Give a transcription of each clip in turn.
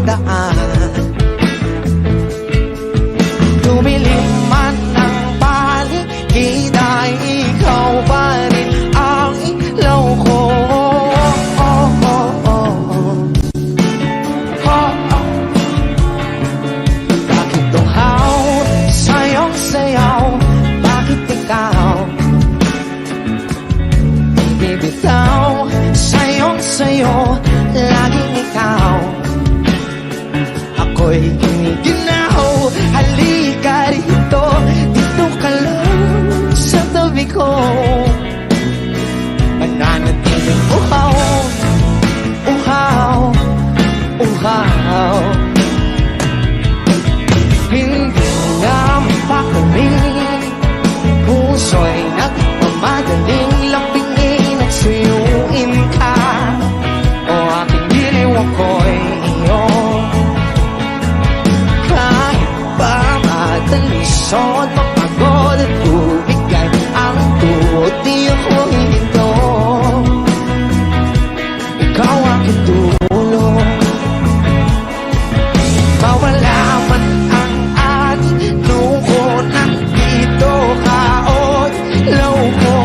daan. Dumilim man ang paligid, ikaw pa rin ang ilaw ko. Bakit tuhaw sa'yong sayaw? Bakit ikaw bibitaw? Sa'yong sayo, laging ikaw. Ako'y giniginaw, halika rito, dito ka lang sa tabi ko. Mananatiling uhaw, uhaw, uhaw. Hindi na mapakaling, puso'y nagmamadaling lambingin at suyuin ka. O aking diliw ako'y iyo. Kahit pa matalisod, mapagod at bumigay ang tuhod, di ako hihinto. Ikaw aking tulong. Mawala man ang ating lungkot, nandito ka o ilaw ko.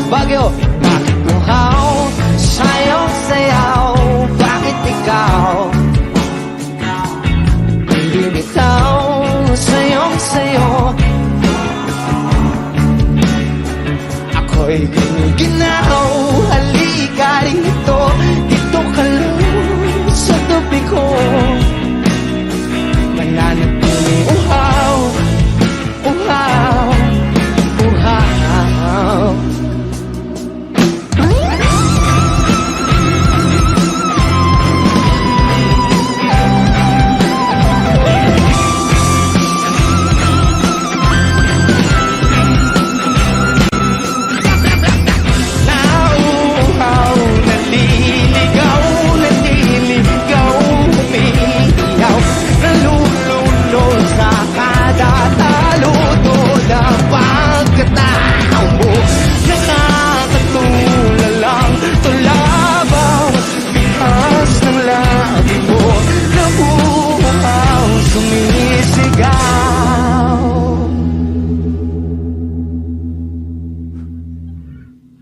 Bagyo, bakit luhaw sa'yong sayaw? Bakit ikaw bibitaw? Sa'yong sayo, ako'y giniginaw. Halika rito, dito ka lang sa tabi ko. Mananatiling uhaw, uhaw, uhaw.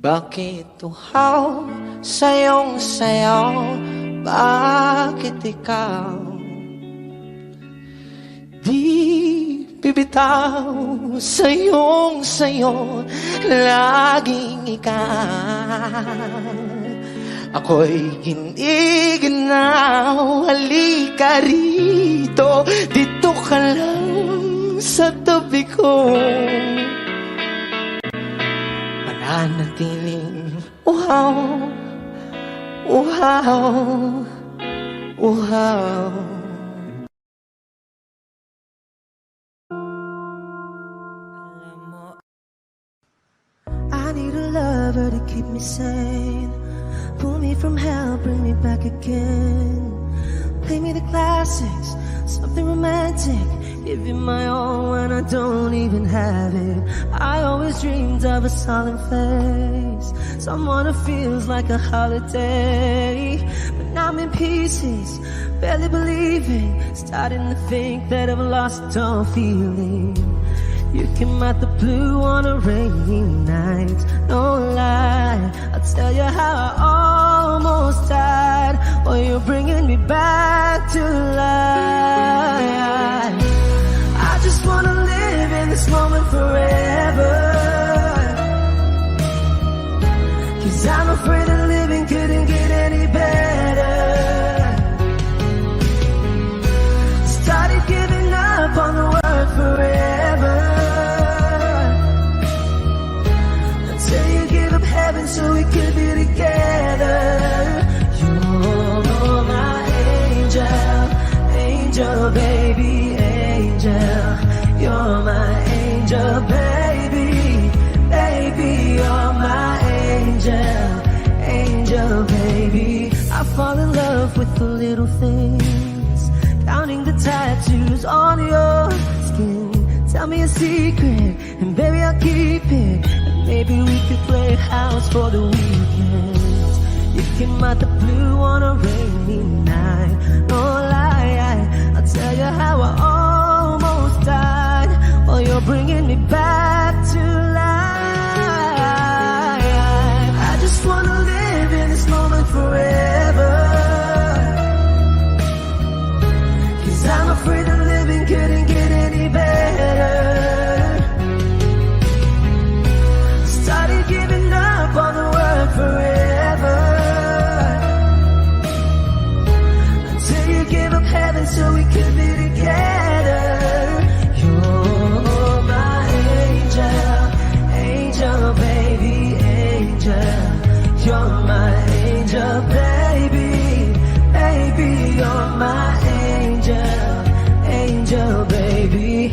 Bakit uhaw sa'yong sayaw? Bakit ikaw di bibitaw? Sa'yong sayo, laging ikaw. Ako'y giniginaw. Halika rito, dito ka lang sa tabi ko. Mananatiling uhaw, uhaw, uhaw. I need a lover to keep me sane, pull me from hell, bring me back again. Play me the classics, something romantic, give you my all when I don't even have it. I always dreamed of a solemn face, someone who feels like a holiday. But now I'm in pieces, barely believing, starting to think that I've lost all feeling. You came out the blue on a rainy night, no lie, I'll tell you how I almost died. Well, you're bringing me back to life. I just wanna live in this moment forever, 'cause I'm afraid that living couldn't get any better. Started giving up on the word forever, until you give up heaven so we could be together. You're my angel, angel baby, angel. You're my angel baby, baby. You're my angel, angel baby. I fall in love with the little things, counting the tattoos on your skin. Tell me a secret, and baby I'll keep it. And maybe we could play house for the weekend. out the blue on a rainy night. No lie, I'll tell you how I almost died while you're bringing me back to life. I just wanna live in this moment forever, 'cause I'm afraid that living couldn't get any better. Started giving up on the word forever, until you gave up heaven so we could be together. You're my angel, angel baby, angel. You're my angel baby, baby. You're my angel, angel baby.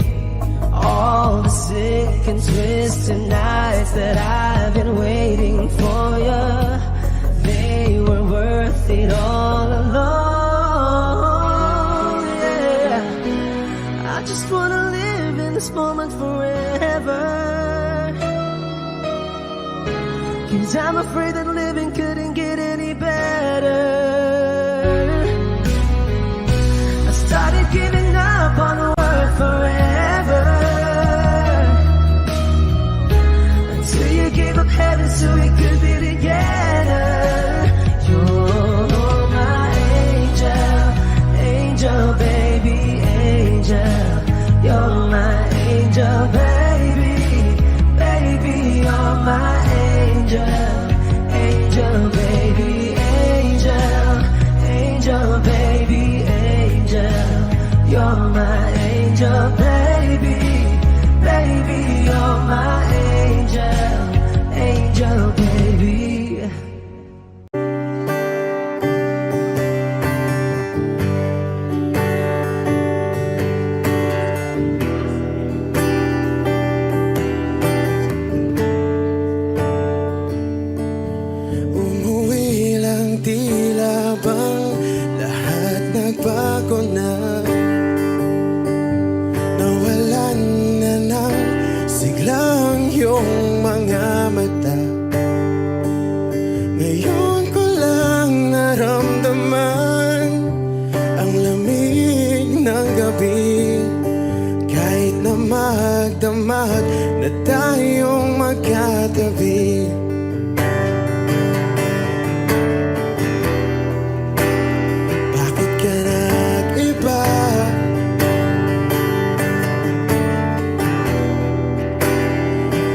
All the sick and twisted nights that I've been waiting for you, they were worth it all alone. Yeah, I just wanna live in this moment forever, 'cause I'm afraid that living couldn't get any better. I started giving up on the word forever, until you gave up heaven so we could be together. You're my angel, angel baby, angel. You're my angel baby, baby. You're my angel, angel baby, angel. Angel baby, angel. You're my angel baby, baby. You're my angel, angel baby. Umuwi lang, tila bang lahat nagbago na. Nawalan na ng siglang iyong mga mata. Ngayon ko lang naramdaman ang lamig ng gabi, kahit na magdamag na tayong magkatabi. Bakit ka nag-iba?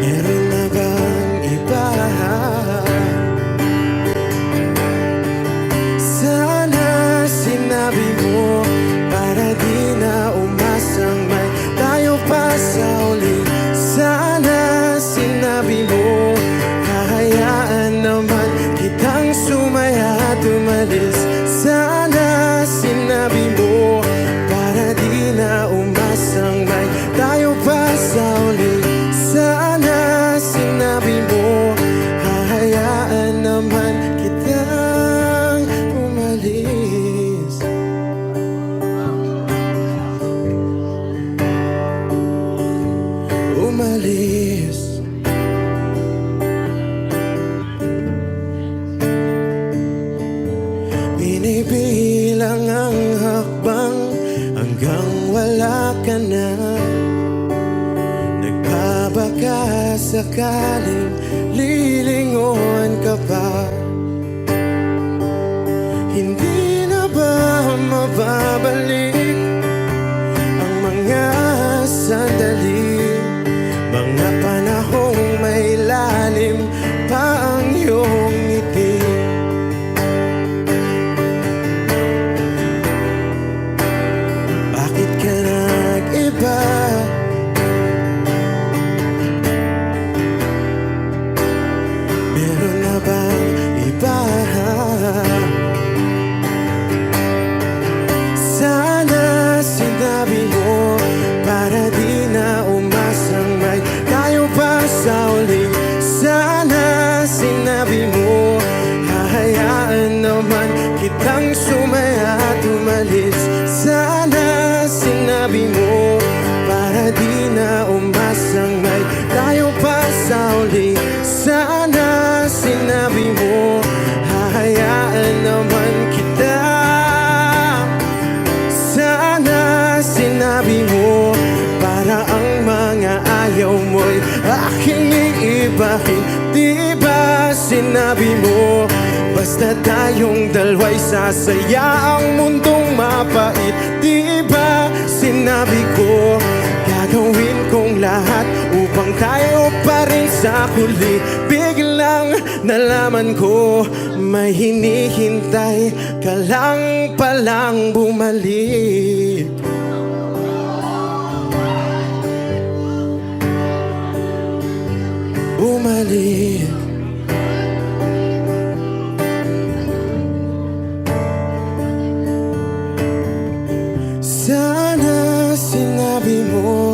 Meron na bang iba? Sana sinabi mo para di na umasang may tayo pa sa uli. Sana sinabi mo kahayaan naman kitang sumaya at umalis. Sana sinabi mo para di na umasang may tayo pa sa uli. Sana sinabi mo hahayaan naman kitang umalis. Umalis. Binibilang ang hakbang hanggang wala ka na. Nagbabaka sakaling lilingon ka pa. Hindi na ba mababalik ang mga sandali, mga panahong may lalim pa ang iyong ngiti? Bakit ka nag-iba? Meron na bang sinabi mo basta tayong dalawa'y sasaya ang mundong mapait. Di ba sinabi ko gagawin kong lahat upang tayo pa rin sa huli. Biglang nalaman ko may hinihintay ka lang palang bumalik. Bumalik. Sana sinabi mo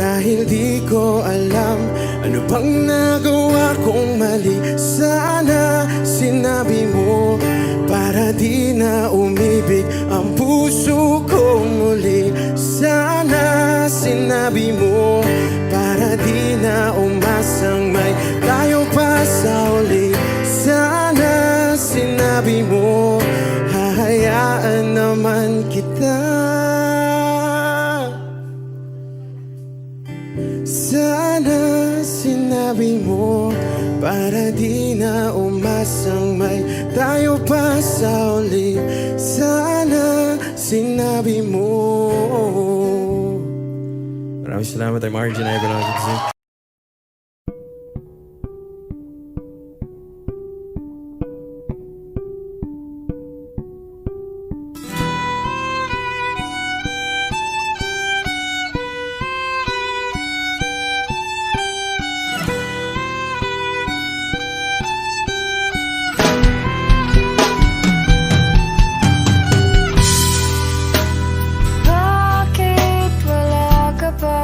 dahil di ko alam ano bang nagawa kong mali. Sana sinabi mo para di na umibig ang puso ko muli. Sana sinabi mo para di na umasang may tayo pa sa uli. Sana sinabi mo hahayaan naman kita. Sana sinabi mo para di na umasang may tayo pa sa uli. Sana sinabi mo. Maraming salamat ay Margie na ibang Bakit wala ka pa?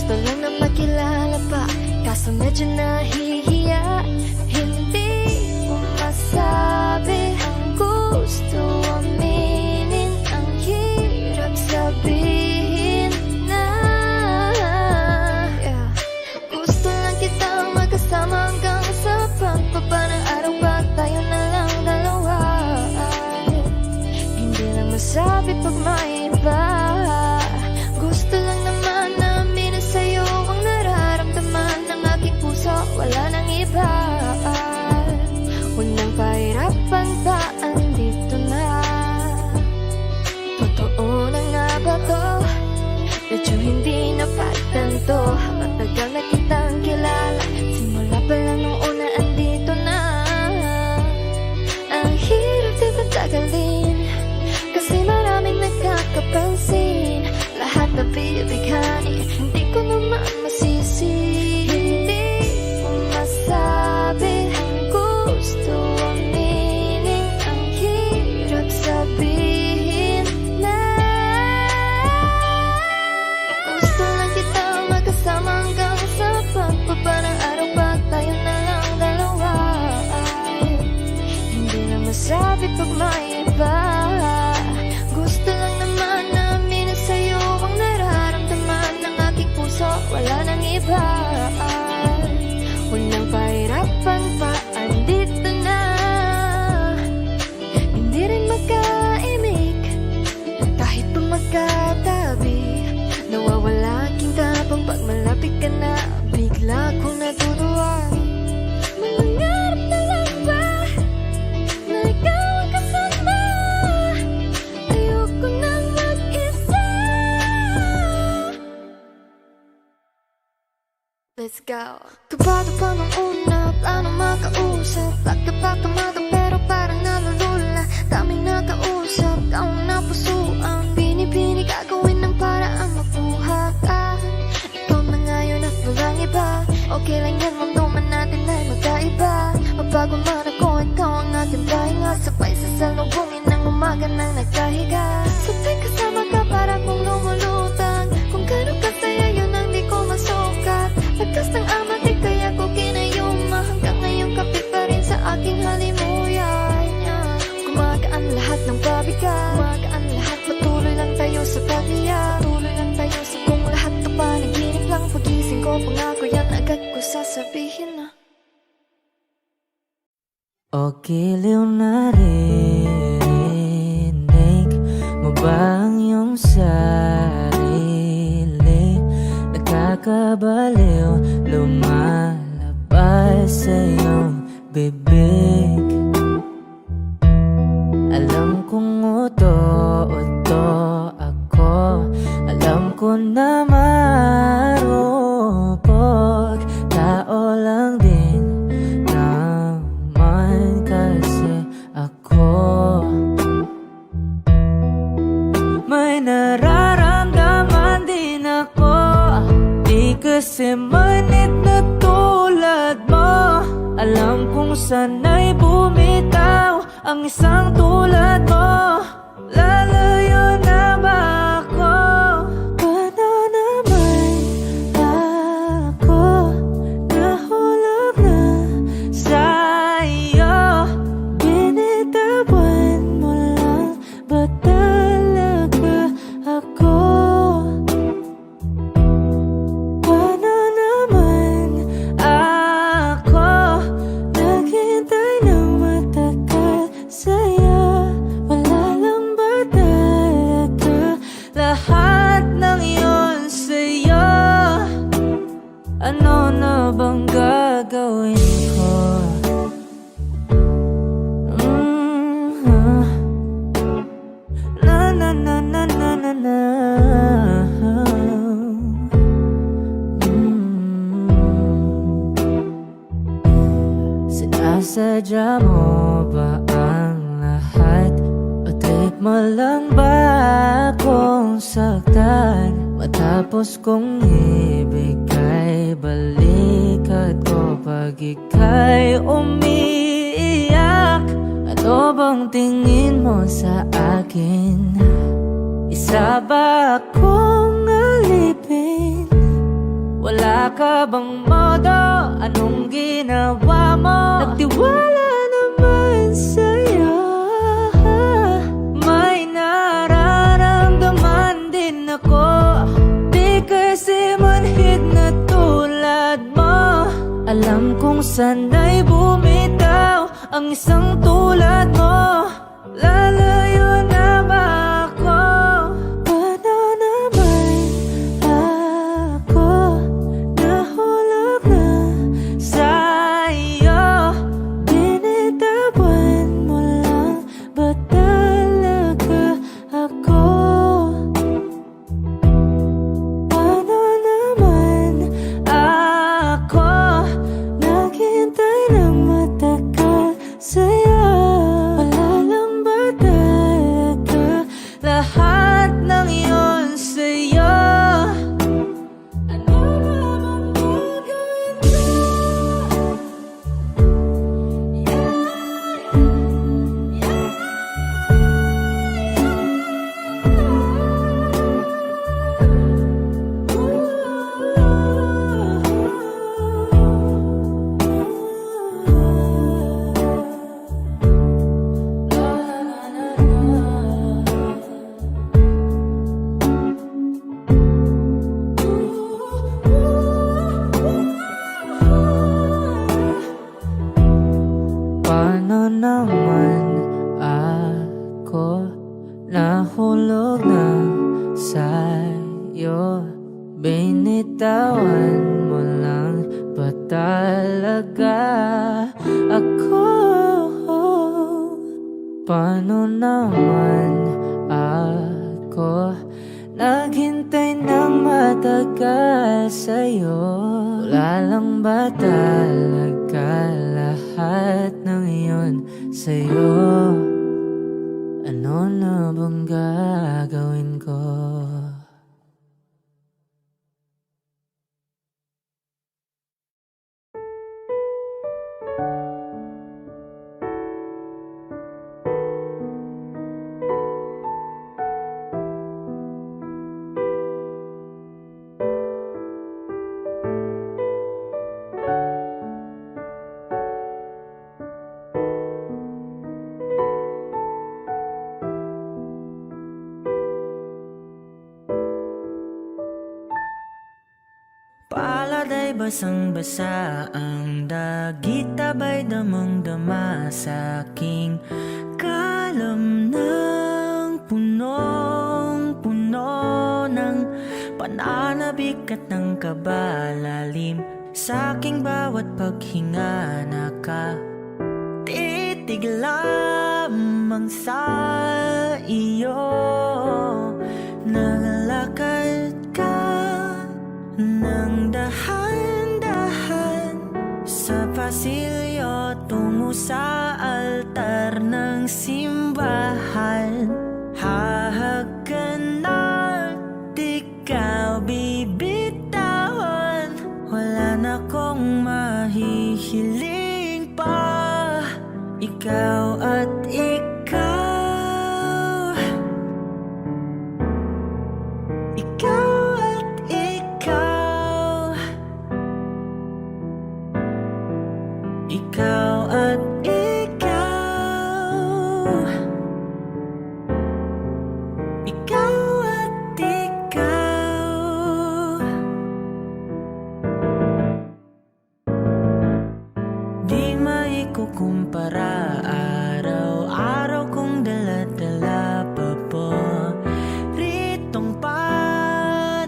Gusto lang na makilala pa, kaso medyo nahihiya. Hindi mo masabi ang gusto aminin, ang hirap sabihin na Gusto lang kitang magkasama hanggang sa pagbaba ng araw pa tayo na lang dalawa. Hindi lang masabi pag may iba. Gusto lang naman namin na sa'yo ang nararamdaman ng aking puso, wala nang iba. Huwag nang pahirapan pa, andito na. Totoo na nga ba to? Medyo hindi napagtanto. Matagal na kitang kilala, simula pa lang nung una andito na. Ang hirap di patagalin, kasi maraming nagkakapansin. Lahat na bibighani, hindi ko naman masisi. Hindi mo masabi ang gusto aminin, ang hirap sabihin na Gusto lang kitang magkasama hanggang sa pagbaba ng araw pa tayo na lang dalawa. Hindi na masabi pag may iba. Gusto lang naman namin na sa'yo ang nararamdaman ng aking puso, wala nang iba. Huwag nang pahirapan pa, andito na. Hindi rin magkaimik, kahit pa magkatabi. Nawawala aking tapang pag malapit ka na, bigla kong natutuwa. Manangarap na lang ba na ikaw ang kasama? Ayoko nang mag-isa. Let's go. Kabado pa nung una, plano makausap. Pagkapakamado pero parang nalulula. Daming nakausap, taong napusuan. Pinipini gagawin ng paraan makuha ka. Ikaw na ngayon at walang iba. Okay lang yan, mamdaman natin ay magkaiba. Mabago man ako, ikaw ang aking pahinga. Sabay sa salubungin ng umaga nang nagkahiga. Sabay kasama ka para kong lumulutang. Kung gano'n kasaya yun ang di ko masukat. Lakas ng amat di kaya ko kinayuma. Hanggang ngayon kapit pa rin sa aking halimuyan. Gumagaan lahat ng pabigat, gumagaan lahat, patuloy lang tayo sa pag-iyak. Patuloy lang tayo sa kung lahat ka panaginip lang. Pagising ko, pangako yan agad ko sasabihin na O giliw na rinig mo ba ang iyong sarili? Nakakabaliw, lumalabas sa iyong bibig. Alam kong uto-uto ako, alam ko na marupok. Tao lang din naman kasi ako. May nararamdaman din ako, di kasi manit na tulad mo. Alam kong sana'y bumitaw ang isang tulad mo. Lalayo na ba ako? Paano naman ako nahulog na sa'yo? Binitawan mo lang ba talaga ako? Paano naman ako naghintay ng matagal sa'yo? Wala lang ba talaga lahat ng yun sa'yo? Ano na bang gagawin ko? Na na na na na na na. Sinasadya mo ba ang lahat? O trip mo lang ba akong saktan? Matapos kong ibigay balikat ko pag ika'y umiiyak. Ano bang tingin mo sa akin? Isa ba akong alipin? Wala ka bang modo? Anong ginawa mo? Nagtiwala naman sa'yo. May nararamdaman din ako. Di kasi manhid na tulad mo. Alam kong sana'y bumitaw ang isang tulad mo. Lalayo na ba ako? Paano naman ako nahulog na sa'yo? Binitawan mo lang ba talaga ako? Paano naman ako naghintay ng matagal sa'yo? Wala lang ba talaga lahat ng iyon sa'yo? Ano ba bang gagawin ko? Paano naman ako nahulog na sa'yo? Binitawan mo lang ba talaga ako? Paano naman ako naghintay ng matagal sa'yo? Wala lang ba talaga lahat ng iyon sa'yo? Ano na bang gagawin ko? Palad ay basang-basa, ang dagit abay damang-dama sa aking kalam ng punong-puno ng pananabik at ng kabalalim. Sa aking bawat paghinga nakatitig lamang sa iyo. Nagalakad ka nang dahan-dahan sa pasilyo tungo sa altar ng simbahan. Hahagan at ikaw bibitawan, wala na kong mahihiling pa. Ikaw at ikaw, ikaw at ikaw, ikaw at ikaw, ikaw at ikaw. Di maikukumpara, araw-araw kong dala-dala pa po ritong panalangin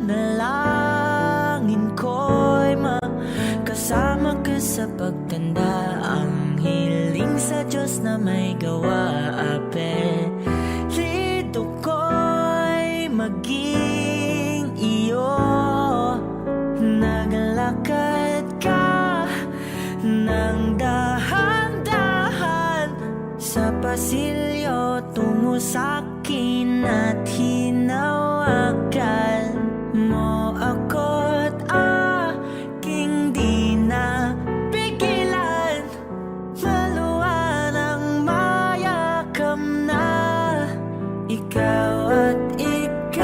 ko'y makasama ka sa pagtanda. Ang hiling sa Diyos na may gawa, apelyido ko'y maging iyo. Naglakad ka nang dahan-dahan sa pasilyo tungo sa'kin at hinawakan mo ako't aking di na pigilan. Maluwan ang mayakam na ikaw at ikaw,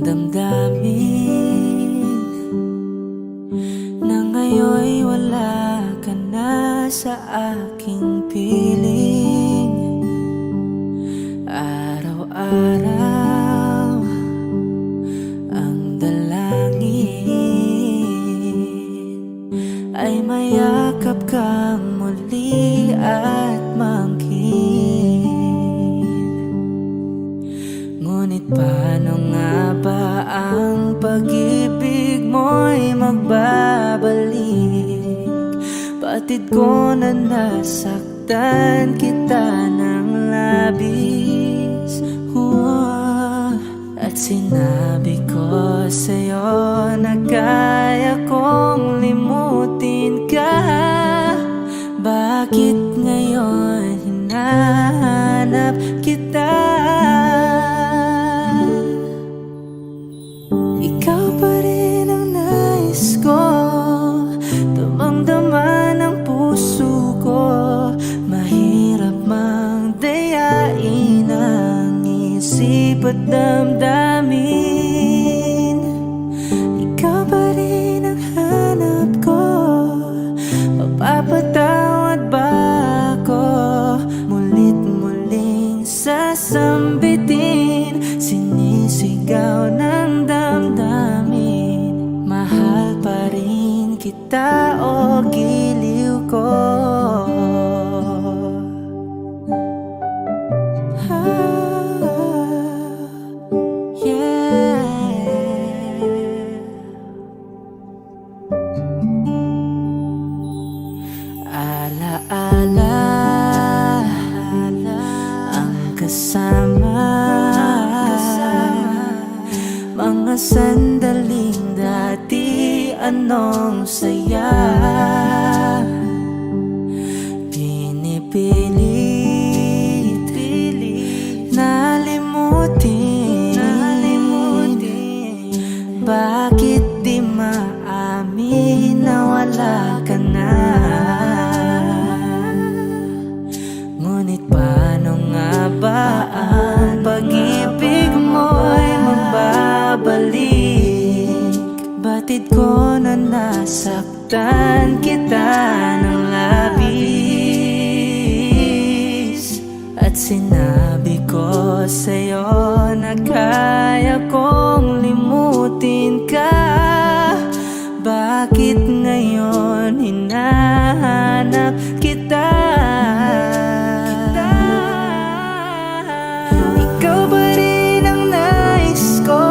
damdamin na ngayon'y wala ka na sa aking piling. Araw-araw ang dalangin ay mayakap kang muli at mangkin. Ngunit paano nga ba ang pag-ibig mo'y magbabalik? Batid ko na nasaktan kita ng labis. At sinabi ko sa'yo na kaya kong limutin ka. Bakit ngayon hinahanap kita? Ikaw pa rin ang nais ko, damang-dama ng puso ko. Mahirap mang dayain ang isip at damdamin. Ikaw pa rin ang hanap ko, mapapatawad ba ako? Mulit-muling sasambitin, sinisigaw ng damdamin. Mahal pa rin kita o giliw ko? Alaala ang kasama, mga sandaling dati anong saya. Pinipilit nalimutin. Bakit di maamin na wala ka na? Ngunit paano nga ba ang pag-ibig mo'y magbabalik? Batid ko na nasaktan kita ng labis. At sinabi ko sa'yo na kaya kong limutin ka. Bakit ngayon hinahanap kita? Ikaw ba rin ang nais ko,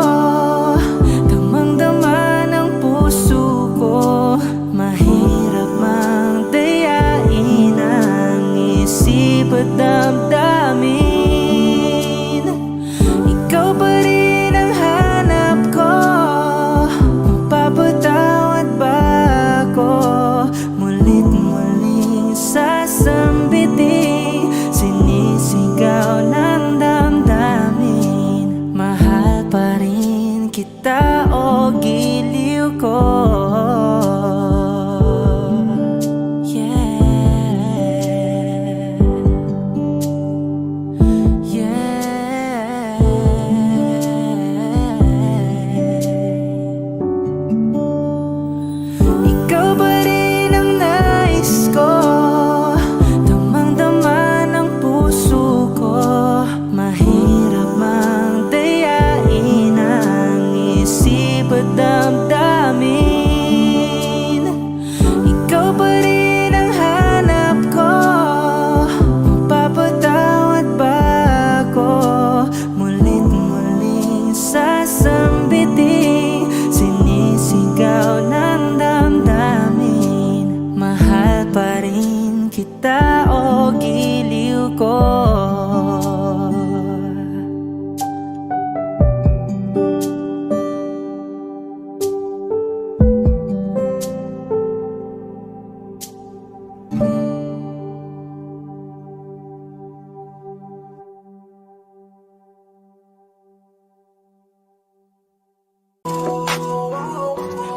damang-dama ng puso ko. Mahirap mang dayain ang isip at damdamin. Ikaw ba rin ang hanap ko, mapapatawad ba ako? Mulit-muling sasambitin, sinisigaw ng damdamin. Mahal pa rin kita o giliw ko? Ikaw ba rin ang nais ko, damang-dama ng puso ko. Mahirap mang dayain ang isip at damdamin. Ikaw ba rin ang hanap ko, mapapatawad ba ako? Mulit-muling sasambitin, sinisigaw ng damdamin. Mahal pa rin kita o giliw ko?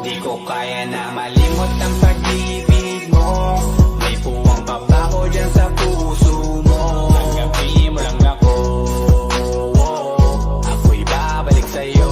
Di ko kaya na malimot ang pag-ibig mo. May puwang pa ba ko dyan sa puso mo? Tanggapin mo lang ako, ako'y babalik sa'yo.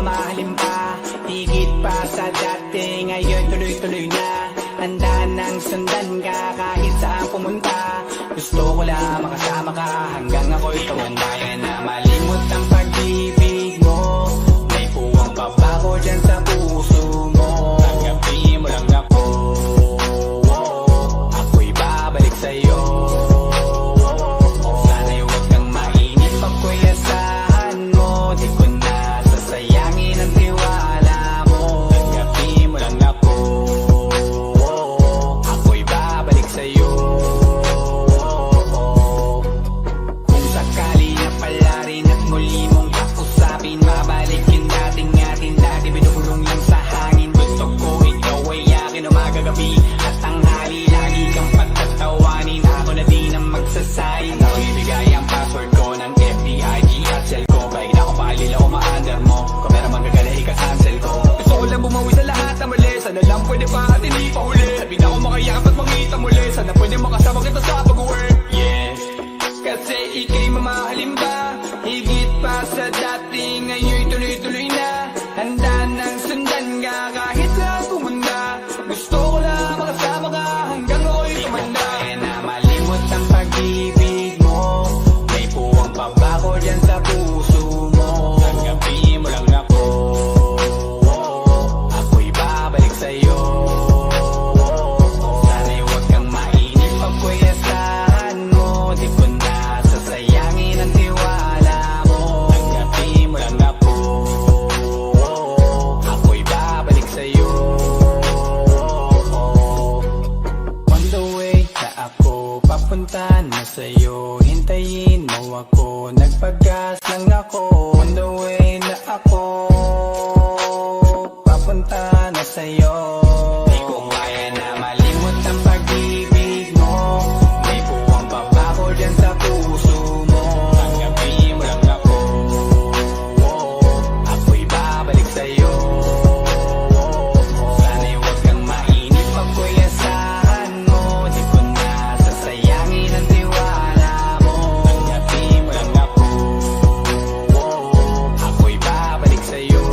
mamahalin pa. Higit pa sa dati, ngayon tuloy-tuloy na. Handa nang sundan ka kahit saan pumunta. Gusto ko lang makasama ka hanggang ako'y tumanda. Kaya na malimot ang pag-ibig mo. May puwang pa ba ko dyan sa puso mo? Tanggapin mo lang ako, ako'y babalik sa'yo. Sana'y huwag kang mainip pag ko'y asahan mo. Di ko na sasayangin ang tiwala mo. Tanggapin mo lang ako, ako'y babalik sa'yo. Kung sakali na pala rin at muli mong kakusapin, mabalikin natin atin dati binubulong lang sa hangin. Gusto ko ikaw ay akin umagabi at tanghali, lagi kang pagtatawanin. Ako na din ang magsasayin. Ako ibigay ang password ko ng FBIG at cell ko. Kahit ako paalila o ma-under mo, kung meron magagala ika-cancel ko. Gusto ko lang bumawi sa lahat na mali. Sana lang pwede pa at hindi pa huli. Sabi na ako makayakap at makita muli. Sana pwede makasama kita sa pag-work. Yeah, kasi ika'y mamahalin ba? Higit pa sa dati, ngayon'y tuloy-tuloy na. Handa nang sundan ka kahit saan pumunta. Gusto ko lang makasama ka hanggang ako'y tumanda. Kaya na malimot ang pag-ibig mo. May puwang pa ba ko dyan sa puso mo? Tanggapin mo lang ako, ako'y babalik sa'yo. Sana'y huwag kang mainip pag ko'y asahan mo. Di ko na sasayangin ang tiwala mo. Tanggapin mo lang ako, ako'y babalik sa'yo. On the way na ako, papunta na sa'yo. Hintayin mo ako, nagpagas lang ako. On the way na ako, papunta na sa'yo. Di ko kaya na malimot ang pag-ibig mo. May puwang pa ba ko dyan sa puso mo? Tanggapin mo lang ako, ako'y babalik sa'yo. Sana'y huwag kang mainip pag ko'y asahan mo. Di ko na sasayangin ang tiwala mo. Tanggapin mo lang ako, ako'y babalik sa'yo.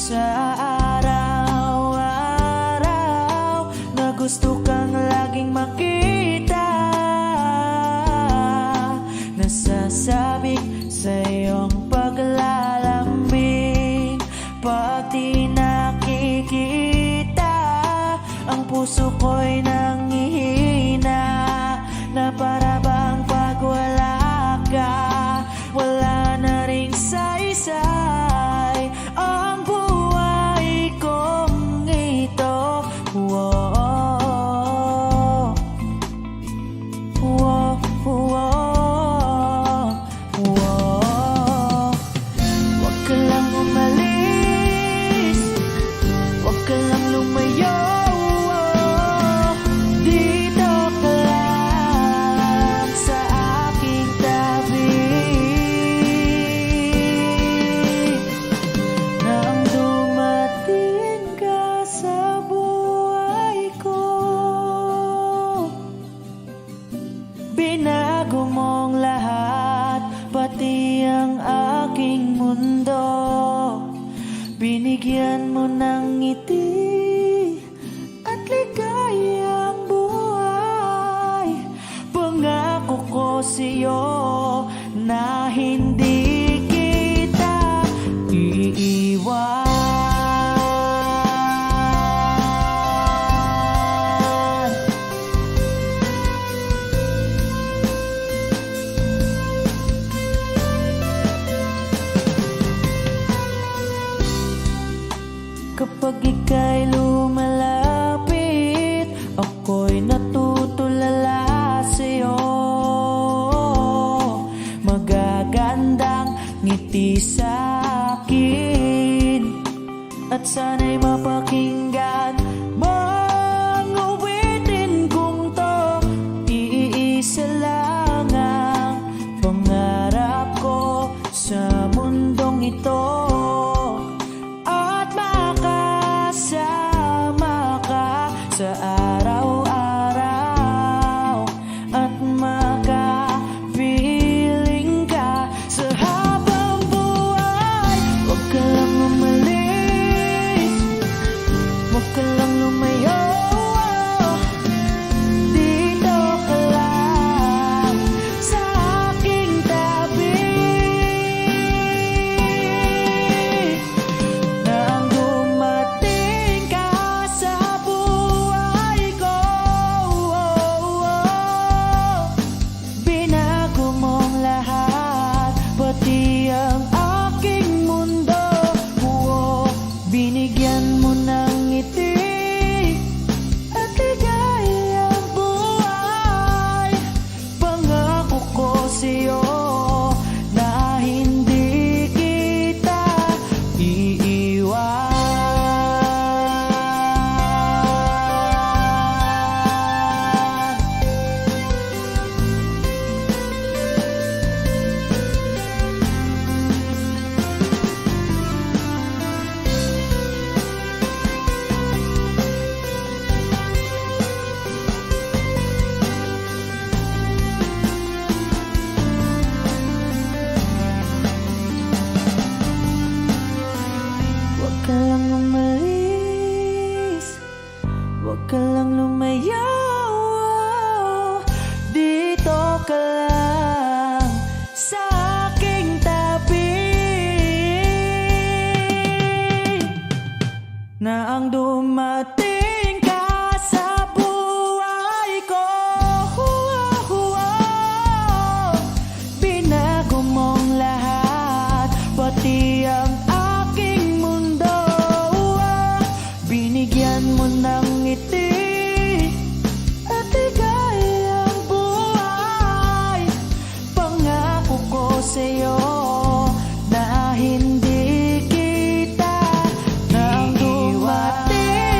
Sa araw-araw na gusto kang laging makita, nasasabik sa iyong paglalambing. Pag di nakikita, ang puso ko'y nanghihina. Na para bang pag wala ka, wala na ring saysay ang buhay kong ito. Whoa, whoa, whoa, whoa. Huwag ka lang umalis, huwag ka lang lumayo. Dito ka lang sa aking tabi. Nang dumating ka sa buhay ko, binago mong lahat, pati ang aking mundo. Binigyan mo ng ngiti at ligayang buhay. Pangako ko sa'yo na hindi kita iiwan. sa'kin at sana'y mapakinggan mo ang awitin kong to. Iisa lang ang pangarap ko sa mundong ito, at makasama ka sa araw-araw at makapiling ka sa habang buhay. Huwag ka lang umalis, huwag ka lang lumayo, dito ka lang sa aking tabi. Nang dumating ka sa buhay ko, binago mong lahat, pati ang aking mundo. Binigyan mo ng ngiti at ligayang buhay. Pangako ko sa'yo na hindi kita iiwan. Huwag ka lang umalis, huwag ka lang lumayo, dito ka lang sa aking tabi. Na ang dumating ka sa buhay ko, binago mong lahat, pati ang aking mundo. Binigyan mo ng ngiti at ligayang buhay. Pangako ko sa'yo na hindi kita nang dumating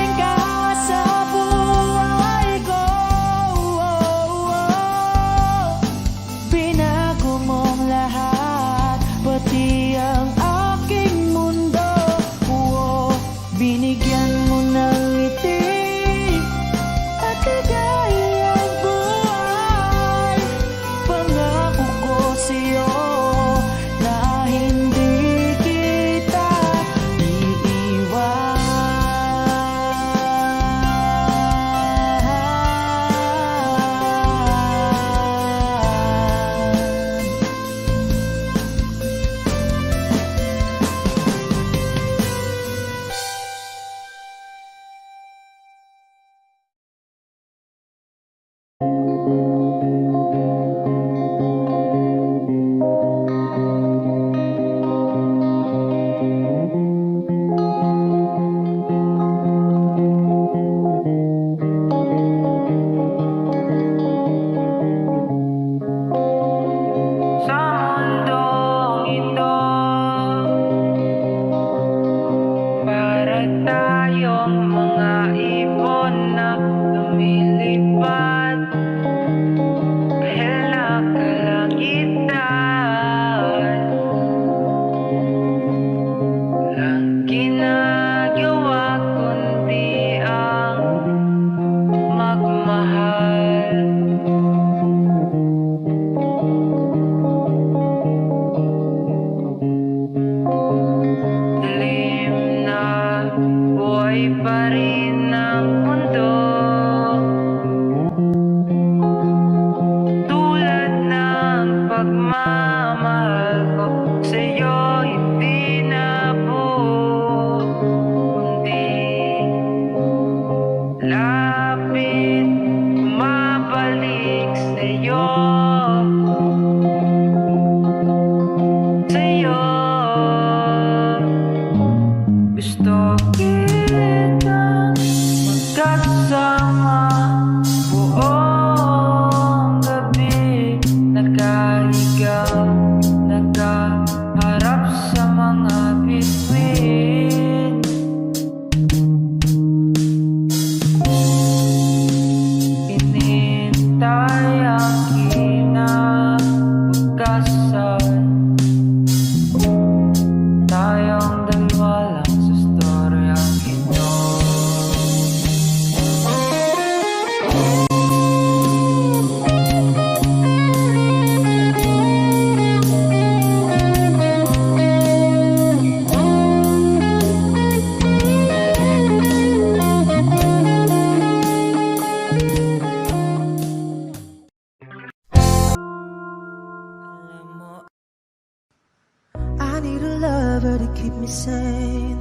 lover to keep me sane.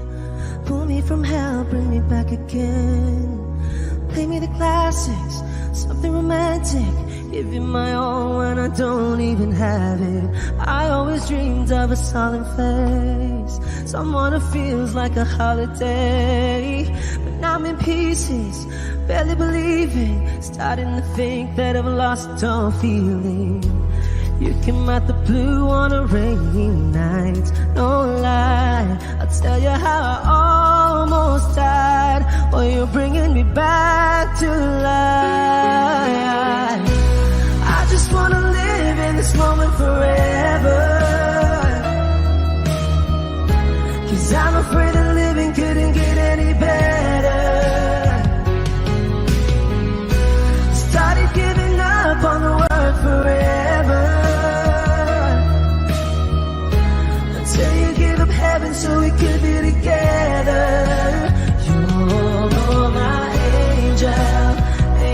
Pull me from hell, bring me back again. Play me the classics, something romantic. Give you my all when I don't even have it. I always dreamed of a solemn face, someone who feels like a holiday. But now I'm in pieces, barely believing, starting to think that I've lost all feeling. You came out the blue on a rainy night, no lie. I'll tell you how I almost died, while you're bringing me back to life. I just wanna live in this moment forever, 'cause I'm afraid that living couldn't get any better. Started giving up on the word forever, until you give up heaven so we could be together. You're my angel,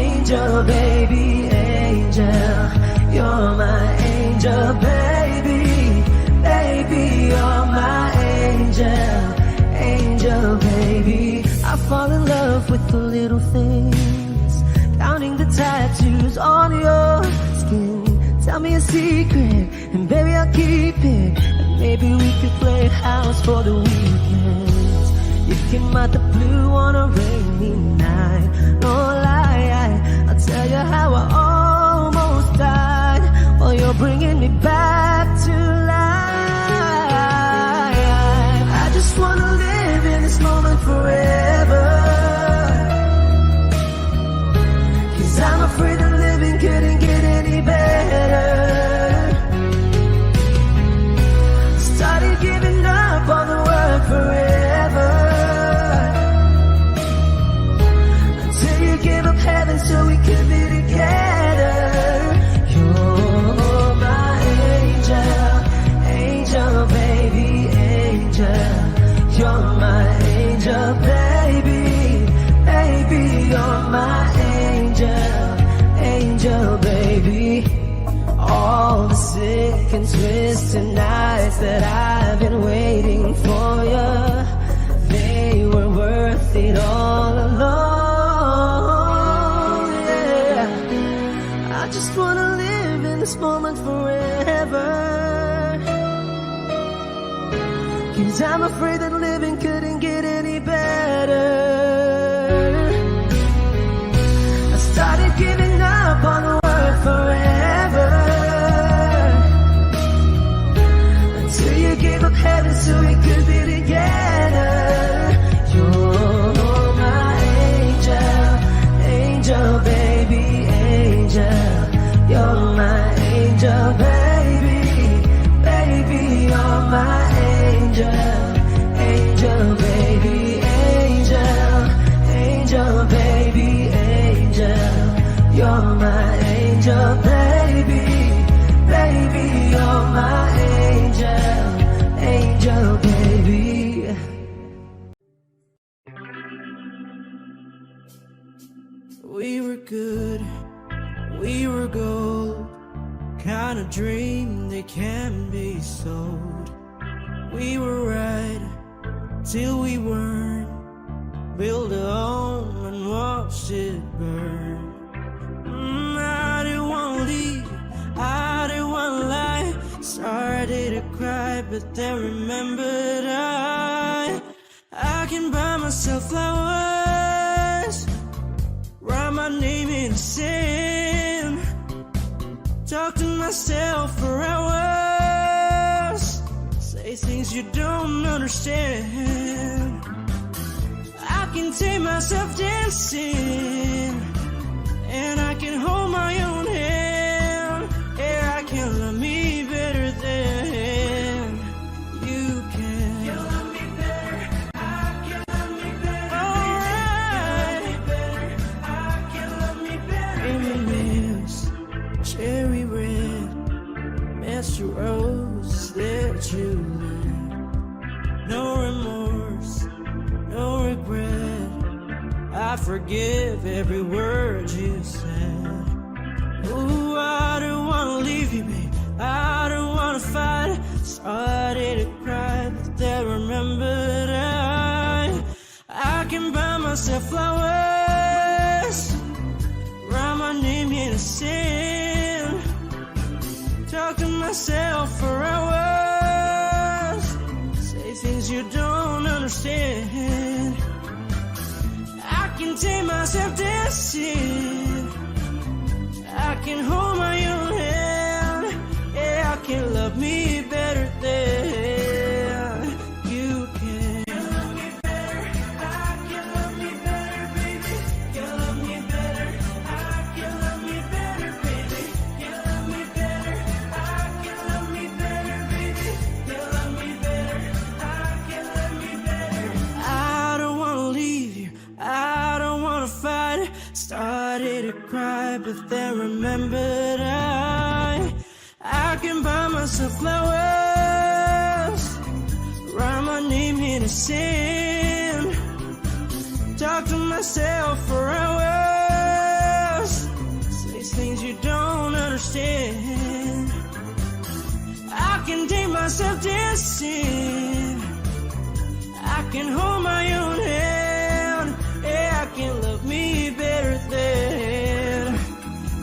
angel baby, angel. You're my angel baby, baby. You're my angel, angel baby. I fall in love with the little things, counting the tattoos on your skin. Tell me a secret, and baby I'll keep it. And maybe we could play house for the weekend. You came out the blue on a rainy night, no lie. I'll tell you how I almost died, while you're bringing me back to life. I just wanna live in this moment forever, 'cause I'm afraid that living couldn't get any better. Started giving up on the word forever, until you give up heaven so we could be together. You're my angel, angel baby, angel. You're my angel baby, baby. You're my angel, angel baby. All the sick and twisted nights that I've been waiting for you, they were worth it all along. Yeah, I just wanna live in this moment forever, 'cause I'm afraid that living couldn't get any better. I started giving up on the word forever, until you gave up heaven so we could be together. You're my angel, angel baby, angel. You're my angel baby, baby. You're my angel, angel baby, angel. Angel baby, angel. You're my angel baby, baby. You're my angel, angel baby. We were good, we were gold, kind of dream that can be sold. We were right till we weren't, build a home and watch it burn. I didn't want to leave, I didn't want to lie. Started to cry, but then remembered I can buy myself flowers, write my name in the sand, talk to myself for hours, say things you don't understand. I can take myself dancing, and I can hold my own hand. Yeah, I can love me better than you can. You love me better, I can love me better. Alright, I can love me better. Reminisce, cherry red, Mr. Rose that you lit. No remorse, no regret. I forgive every word you said. Ooh, I don't wanna leave you, babe, I don't wanna fight. Started to cry, but there myself flowers, write my name in the sand, talk to myself for hours, say things you don't understand. I can take myself dancing, I can hold my own hand, yeah, I can love me better than you can. You love me better, I can love me better, baby. You love me better, I can love me better, baby. You love me better, I can love me better, baby. You love me better, I can love me better. I don't wanna leave you, I don't wanna fight. Started to cry, but then remembered I can buy myself flowers, write my name in the sand, talk to myself for hours, say things you don't understand. I can take myself dancing, I can hold my own hand, yeah, I can love me better than,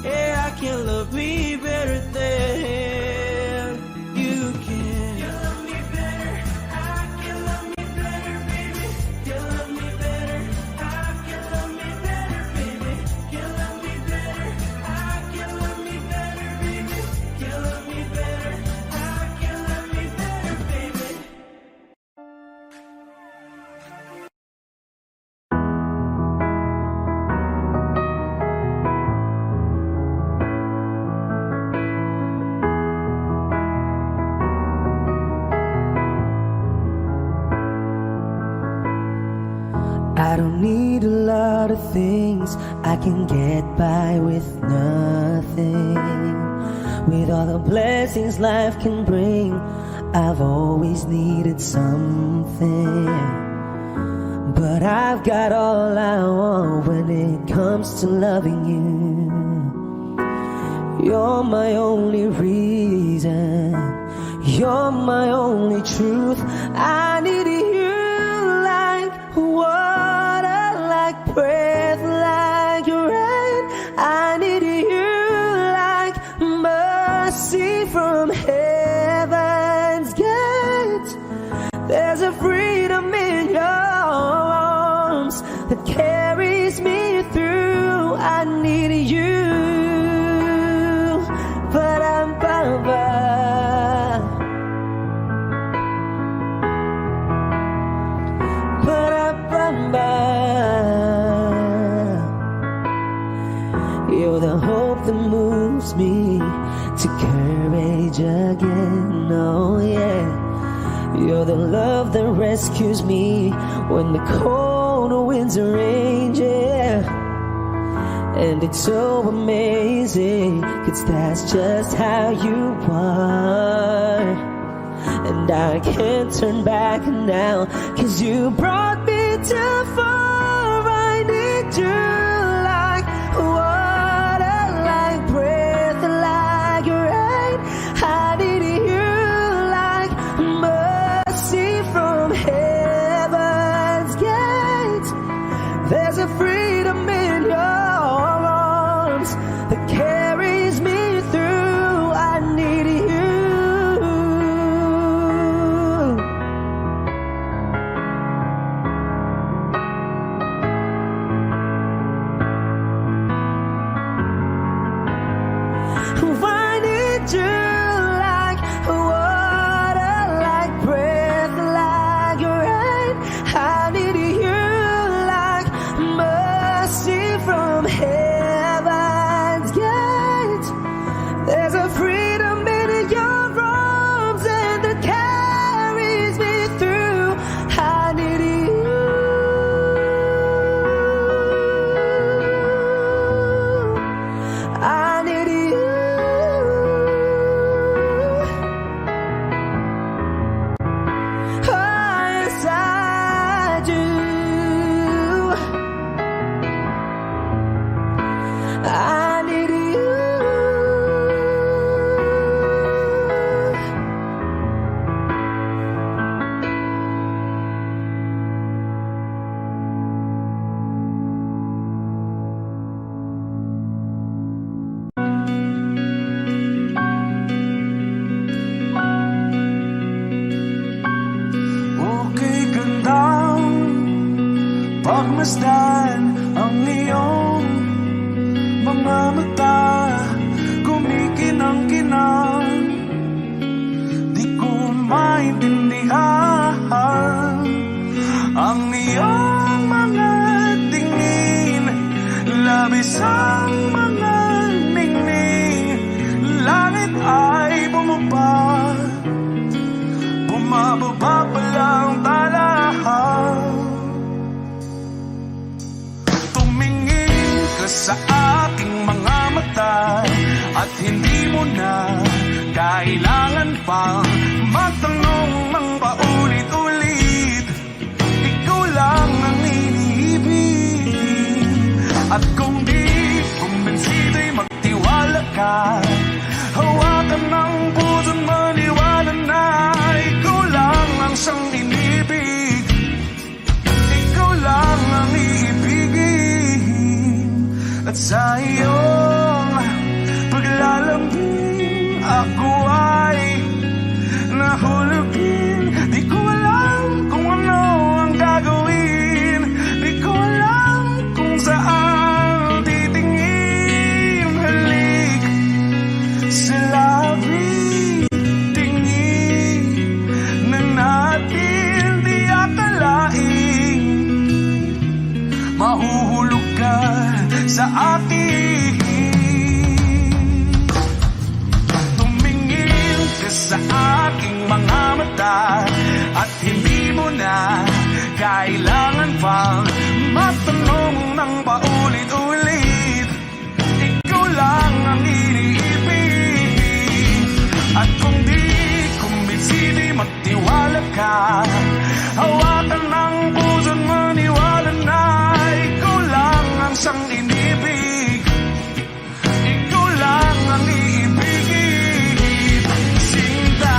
yeah, I can love me better than you can. You love me better, I can love me better, baby. You love me better, I can love me better, baby. You love me better, I can love me better, baby. You love me better, I can love me better, baby. I don't need a lot of things, I can get by with nothing. With all the blessings life can bring, I've always needed something. But I've got all I want when it comes to loving you. You're my only reason, you're my only truth. I need you like water, like breath, like rain. I need you like mercy from heaven's gate. There's a freedom in your arms that carries me through. I need you, but I'm You're the hope that moves me to courage again, oh yeah. You're the love that rescues me when the cold winds are raging, yeah. And it's so amazing, 'cause that's just how you are. And I can't turn back now, 'cause you brought me too far. I need you like water, like breath, like rain. I need you like mercy from heaven's gate. There's a freedom in your arms that carries me through. I need you. Pagmamasdan ang iyong mga mata, kumikinang-kinang, di ko maintindihan ang iyong mga tingin, labis ang mga ningning. Langit ay bumaba, bumababa pa lang tala. Tumingin ka sa aking mga mata at hindi mo na kailangan pang magtanong ng paulit-ulit. Ikaw lang ang iniibig, at kung di kumbinsido'y magtiwala ka. Hawakan ng puso't maniwala na ikaw lang ang siyang inibig. Ikaw lang ang iibigin, at sa iyong paglalambing ako ay nahulugin. Di ko alam kung ano ang gagawin, di ko alam kung saan titingin. Halik sa labi, tingin na natin di akalain. Mahuhulog ka sa akin. Tumingin ka sa aking mga mata at hindi mo na kailangan pang magtanong ng paulit-ulit. Ikaw lang ang iniibig, at kung di kumbinsido'y magtiwala ka. Hawakan ng puso't maniwala na ikaw lang ang siyang inibig. Ikaw lang ang iibigin, Sinta.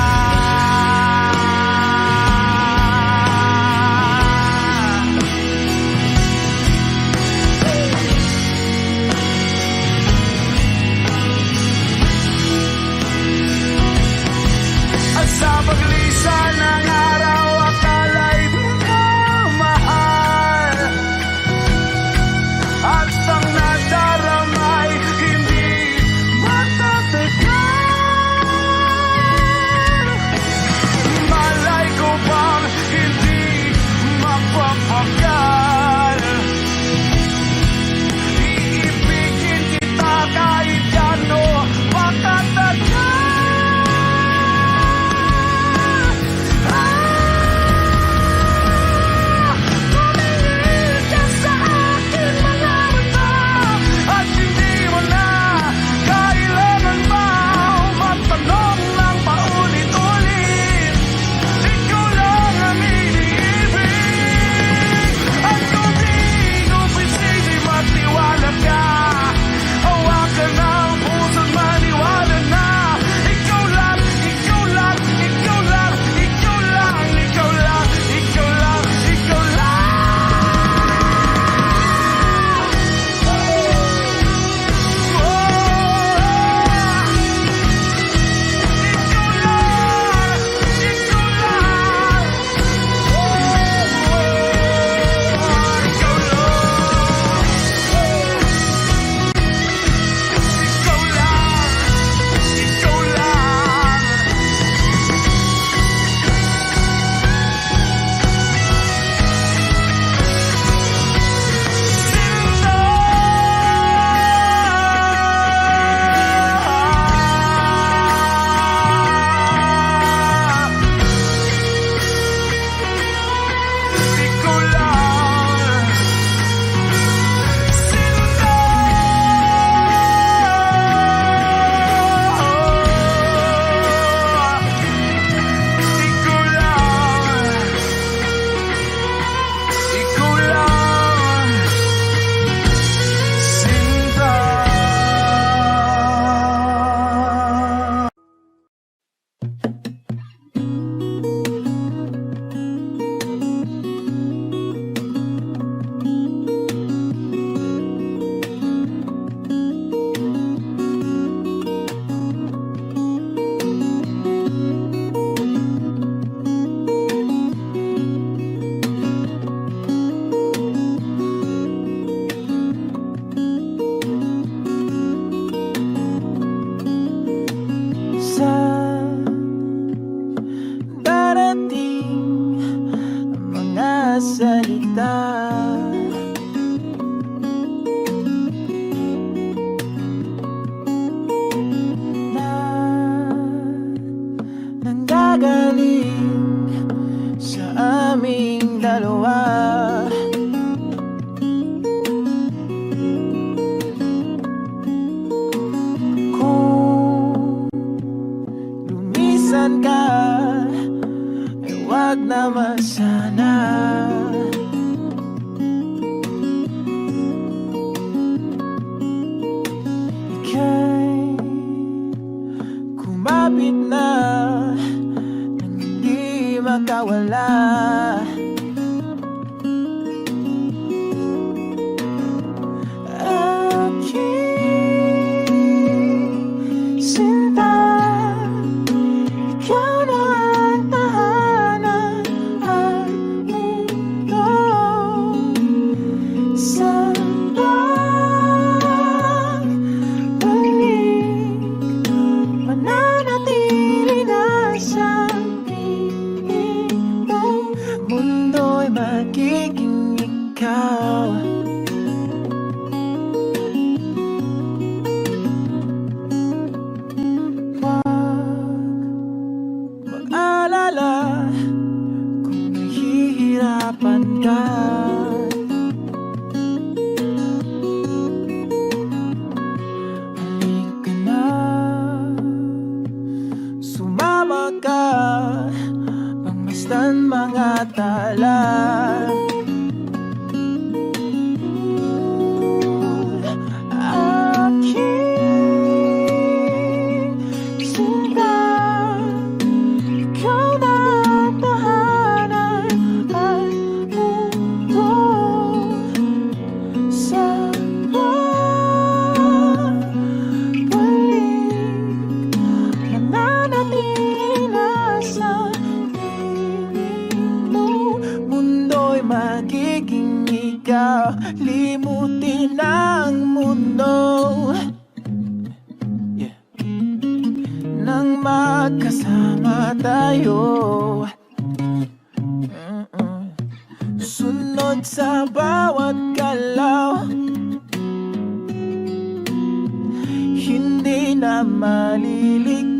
gagaling sa aming dalawa. Kung lumisan ka, ay wag naman sana. Ika'y kumapit na nang hindi makawala. Aking sinta, ikaw na ang tahanan at mundo. Sa pagbalik, mananatili na sa piling mo. Mundo'y magiging ikaw. Mag-alala kung nahihirapan ka. Halika na, sumama ka, pangmasdan mga tala. Aking sinta, ikaw na ang tahanan at mundo. Sa pagbalik, mananatili na sa piling mo. Mundo'y magiging ikaw, limutin ang mundo. Nang magkasama tayo, sunod sa bawat galaw, hindi na maliligaw.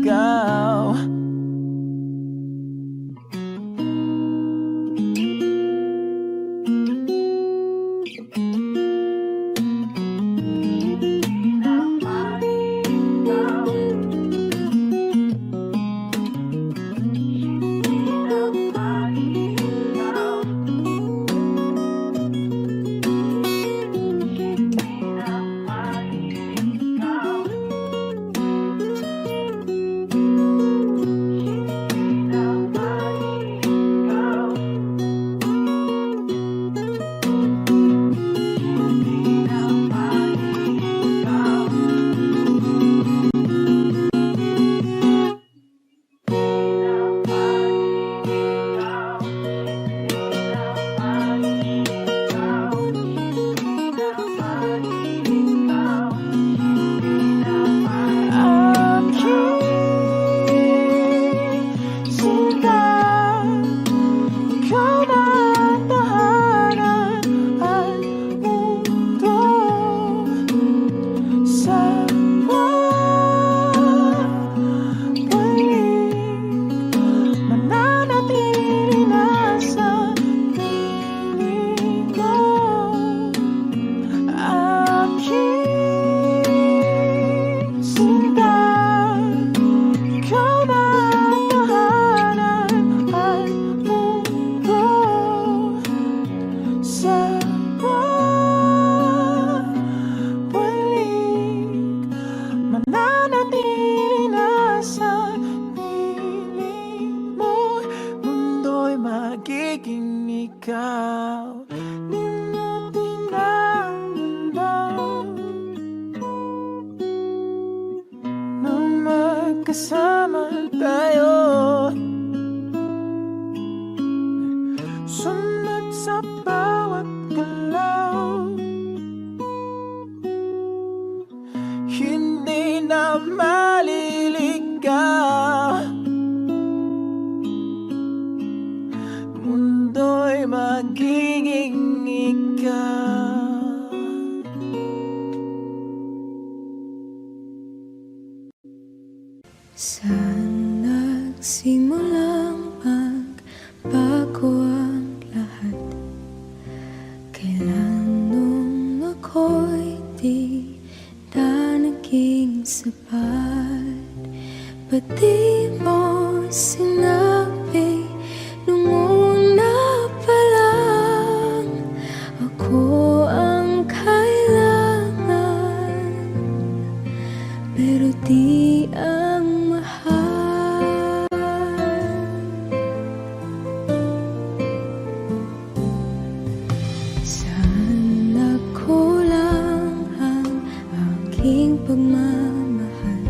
ikaw, limutin ang mundo nang magkasama tayo. Sunod sa bawat galaw, hindi na maliligaw. Mundo'y magiging ikaw. Saan Nagsimulang magbago ang lahat. Kailan nung ako'y di na naging sapat? Ba't di mo sinabi nung una pa lang ako ang kailangan, pero di ang mahal? Saan nagkulang ang aking pagmamahal?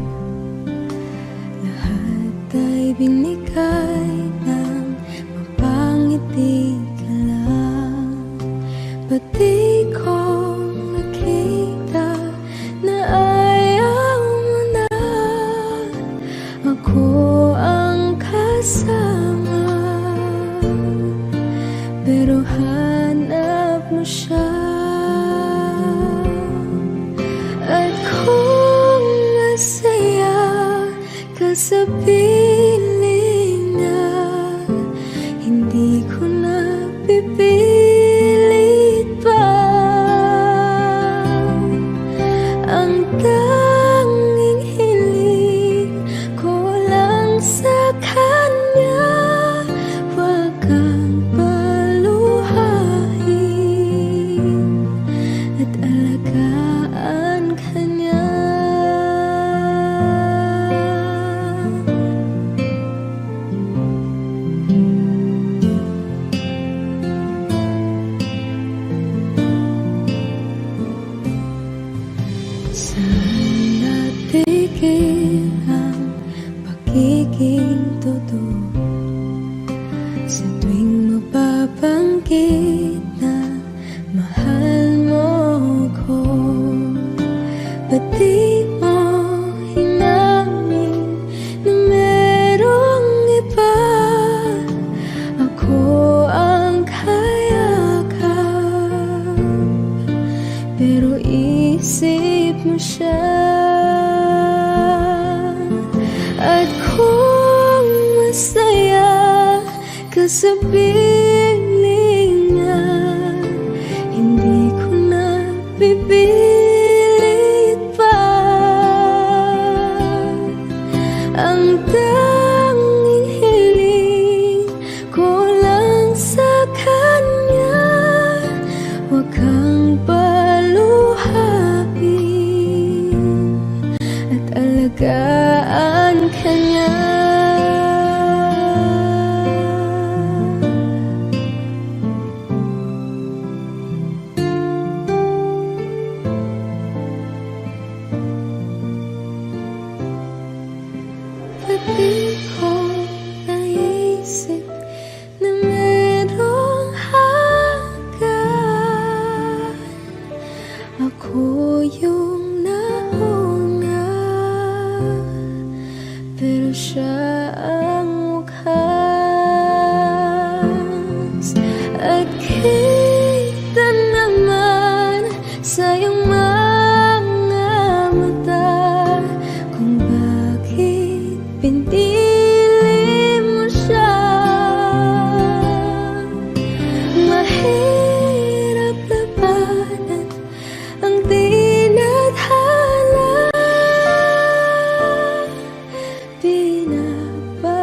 Lahat ay binigay ng mapangiti ka lang. Ba't di ko nakita na ayaw mo na ako ang kasama, pero hanap mo siya? At kung masaya ka sa piling niya, hindi ko na pipilit pa. Ang tanging hiling ko lang sa kanya, wag kang paluhain at alagaan ka niya. Saan natigil ang pagiging totoo? Sa tuwing mapabanggit na mahal mo ko, ba't di mo inamin na merong iba? Ako ang kayakap, pero isip mo siya. At kung masaya ka sa piling niya, hindi ko na pipilit pa. Ang tanging hiling ko lang sa kanya, wag kang paluhain at alagaan ka niya. Ba't di ko naisip na merong hanggan? Ako yung nauna, pero siya ang wakas. At kita naman sa iyong mga mata kung bakit pinili mo siya. Mahirap labanan ang tinadhana, pinapag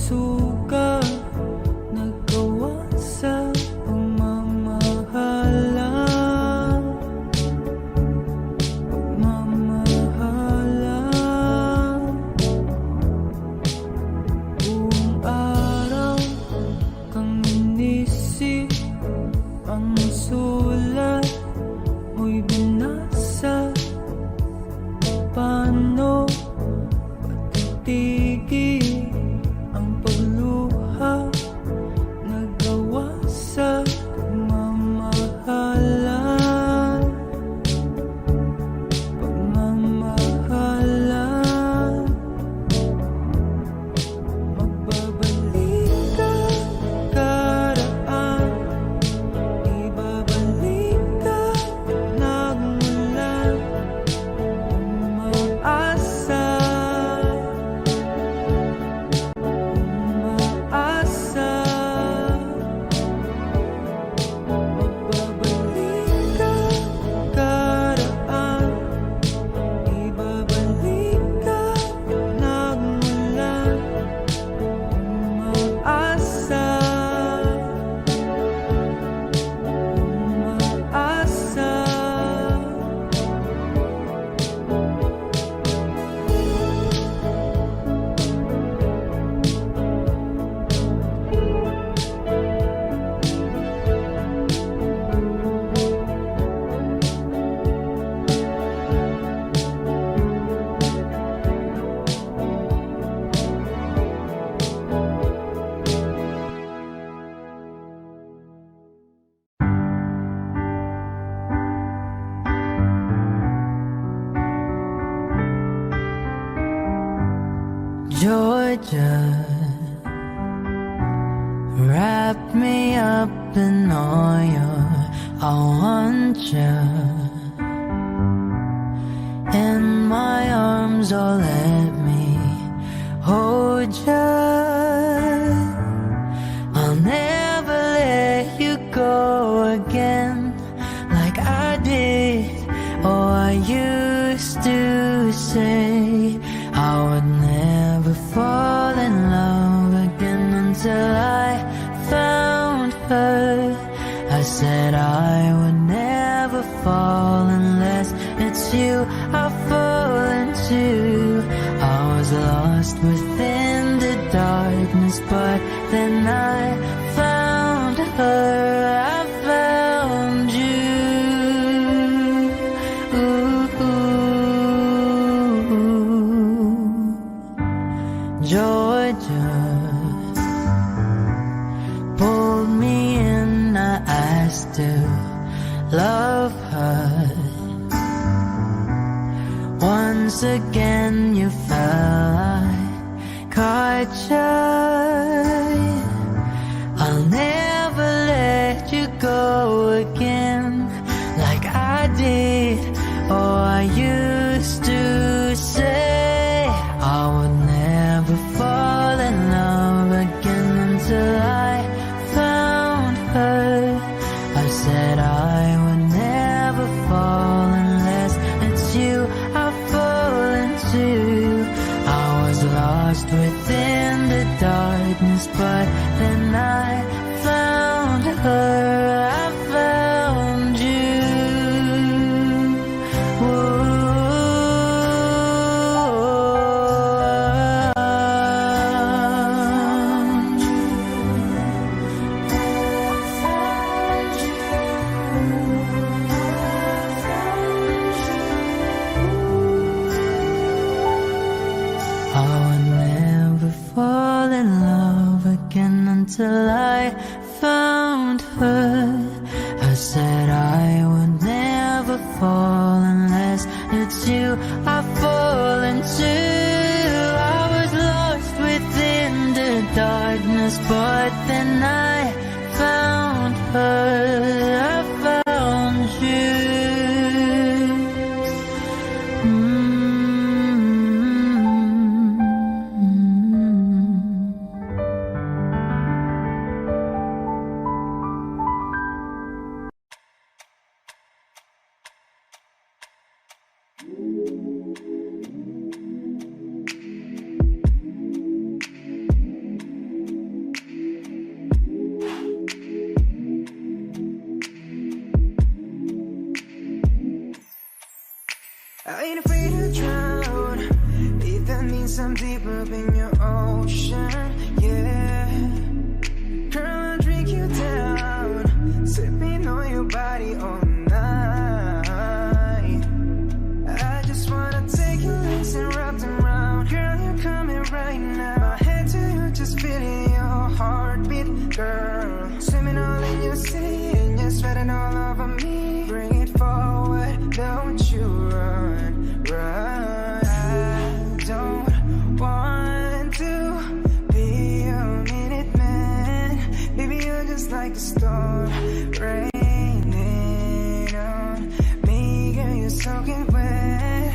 puso ka naggawa sa pagmamahalan. Buong araw kang inisip, ang sulat mo'y binasa. Paano patitigil ang pagluha nagawa sa pagmamahalan? Pagmamahalan. Magbabalik ka karaan, ibabalik ka nagmula. Umaasa, umaasa. Magbabalik ka karaan, ibabalik ka nagmula. Umaasa, umaasa. Georgia, wrap me up in oil. I want you in my arms, or let me hold you. I'll never let you go again like I did, or I used to say. I would never fall in love again until I found her. I said I would never fall unless it's you I fall into. I was lost within the darkness, but then I found her. I found you. Georgia pulled me in, I asked to love her. Once again you fell, I caught you. I'll never let you go again like I did, or I used to say. I would never fall in love again until I found her. I said I would never fall unless it's you I fall into. I was lost within the darkness, but then I found her. I found you. I would never fall in love again until I found her. I said I would never fall unless it's you I fall into. I was lost within the darkness, but then I found her. I found you. just feeling your heartbeat, girl. Swimming all in your sea, and you're sweating all over me. Bring it forward, don't you run, run. I don't want to be a minute man. Baby, you're just like a storm raining on me. Girl, you're soaking wet.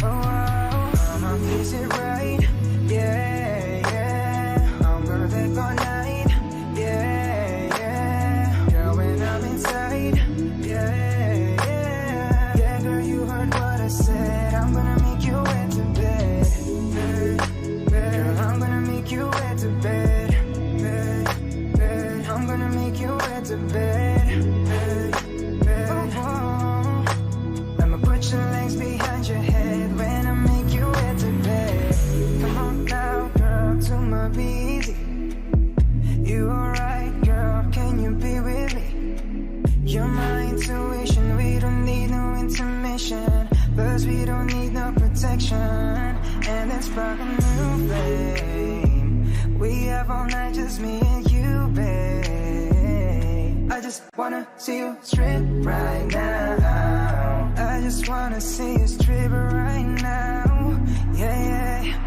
Oh, mama, is it right? Yeah, yeah. I'm gonna take all night. Yeah, yeah. Girl, when I'm inside. Yeah, yeah. Yeah, girl, you heard what I said. I'm gonna make you wet to bed. Girl, I'm gonna make you wet to bed. I'm gonna make you wet to bed. Oh, I'ma put your legs behind your head when I make you wet to bed. Come on now, girl, too much easy. You alright, girl? Can you be with me? You're my intuition. We don't need no intermission. Plus we don't need no protection. And let's spark a new flame. We have all night, just me and you, babe. I just wanna see you strip right now. I just wanna see you strip right now. Yeah, yeah.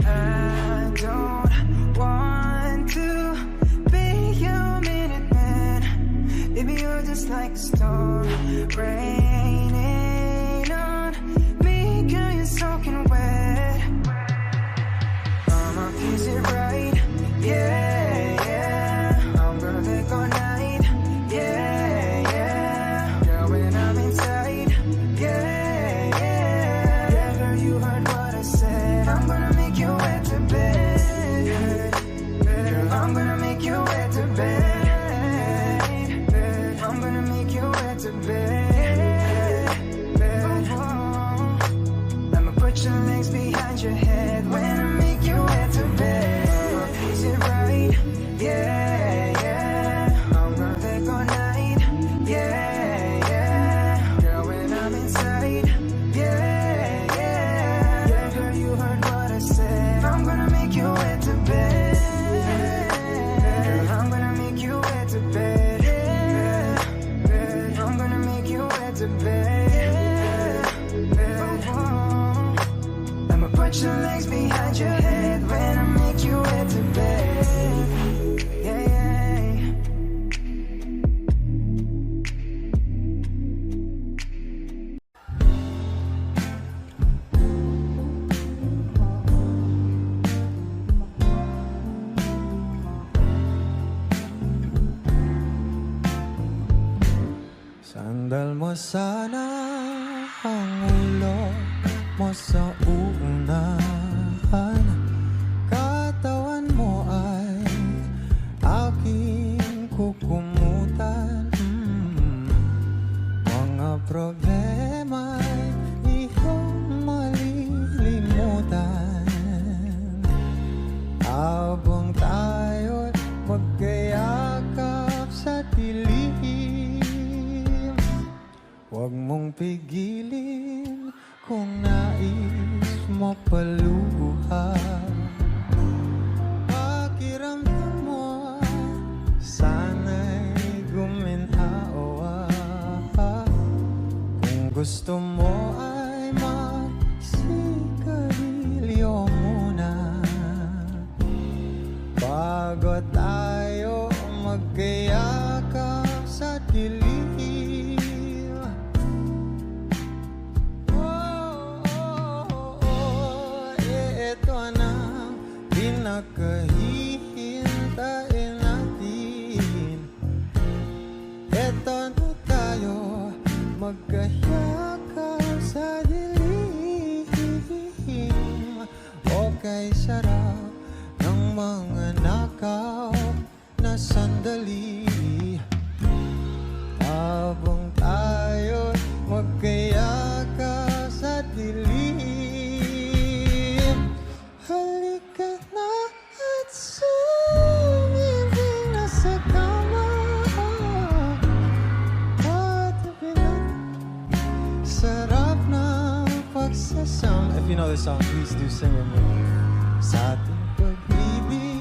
I don't want to be your minute man. Baby, you're just like a storm raining on me. Girl, you're soaking wet. Mama, is it right? Yeah, yeah. I'm gonna take all night. Yeah, yeah. Girl, when I'm inside. Yeah, yeah. Yeah, girl, you heard what I said. I'm gonna make you wet to bed. Girl, I'm gonna make you wet to bed. I'm gonna make you wet to bed. Oh, I'ma put your legs behind your head when I make you wet to bed. Is it right? Yeah, yeah. I'm gonna take all night. Yeah, yeah. Girl, when I'm inside. Yeah, yeah. Yeah, girl, you heard what I said. I'm gonna make you wet to bed. Girl, I'm gonna make you wet to bed. I'm gonna make you wet to bed. Oh, I'ma put your legs behind your head when I make you wet to bed. Yeah, yeah. Sandal mo sana ang ulo mo sa uunahan. Katawan mo ay aking kukumutan. Mga problema'y iyong malilimutan. Habang tayo'y magkayakap sa dilim, huwag mong pigilin kung nais mo paluhan. Pakiramdam mo sana'y guminhawa. Kung gusto mo ay magsigarilyo muna bago tayo magkayakap sa dilim. Ito na pinakahihintayin natin. Ito na tayo magkayakap sa dilim. Okay, sarap ng mga nakaw na sandali. Habang tayo magkayakap sa dilim. Halika na at sumibig na sa kama. Patabi na, sarap na pagsasama. If you know this song, please do sing with me. Sa ating pag-ibig